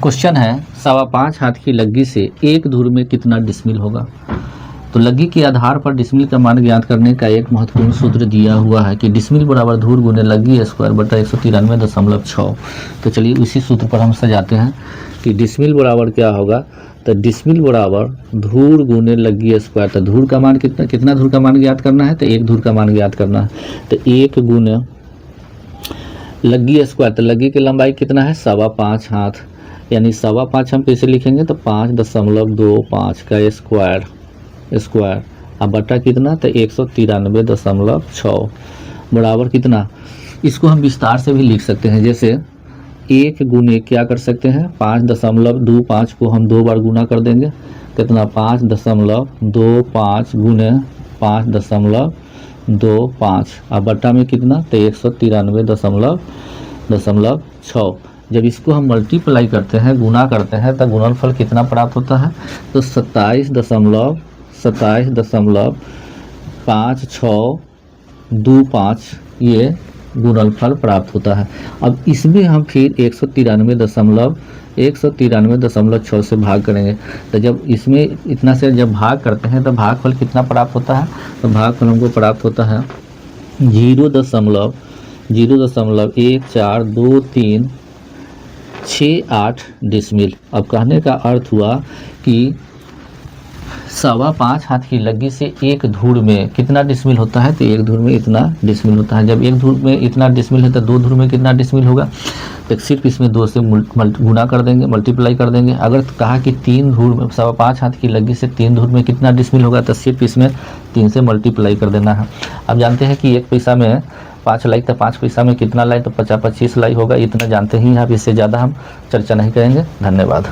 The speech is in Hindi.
क्वेश्चन है 5.25 हाथ की लग्गी से एक धूर में कितना डिसमिल होगा। तो लग्गी के आधार पर डिसमिल का मान ज्ञात करने का एक महत्वपूर्ण सूत्र दिया हुआ है कि डिसमिल बराबर धूर गुने लग्गी स्क्वायर बटा 193.6। तो चलिए उसी सूत्र पर हम सजाते हैं कि डिसमिल बराबर क्या होगा। तो डिसमिल बराबर धूर गुने लग्गी स्क्वायर। तो धूर का मान कितना धूर का मान ज्ञात करना है। तो एक धूर का मान ज्ञात करना है। तो एक गुने लग्गी स्क्वायर। तो लग्गी की लंबाई कितना है 5.25 हाथ, यानी 5.25 हम कैसे लिखेंगे। तो 5.25 का स्क्वायर अब बटा कितना। तो 193.6 बराबर कितना। इसको हम विस्तार से भी लिख सकते हैं। जैसे एक गुने क्या कर सकते हैं 5.25 को हम 2 बार गुना कर देंगे। कितना 5.25 गुने 5.25 अब बटा में कितना। तो 193.6। जब इसको हम मल्टीप्लाई करते हैं गुना करते हैं तो गुणनफल कितना प्राप्त होता है। तो 27.5625 ये गुणनफल प्राप्त होता है। अब इसमें हम फिर 193.6 से भाग करेंगे। तो जब इसमें इतना से जब भाग करते हैं तो भागफल कितना प्राप्त होता है। तो भागफल हमको प्राप्त होता है 0.0142368 डिसमिल। अब कहने का अर्थ हुआ कि 5.25 हाथ की लग्गी से एक धूर में कितना डिसमिल होता है। तो एक धूर में इतना डिसमिल होता है। जब एक धूर में इतना डिसमिल है तो 2 धूर में कितना डिसमिल होगा। तो सिर्फ इसमें 2 से गुना कर देंगे, मल्टीप्लाई कर देंगे। अगर कहा कि 3 धूर में 5.25 हाथ की लग्गी से 3 धूर में कितना डिसमिल होगा तो सिर्फ इसमें 3 से मल्टीप्लाई कर देना है। अब जानते हैं कि 1 पैसा में 5 लाई, तो 5 पैसा में कितना लाई। तो 25 लाई होगा। इतना जानते ही हैं आप, इससे ज़्यादा हम चर्चा नहीं करेंगे। धन्यवाद।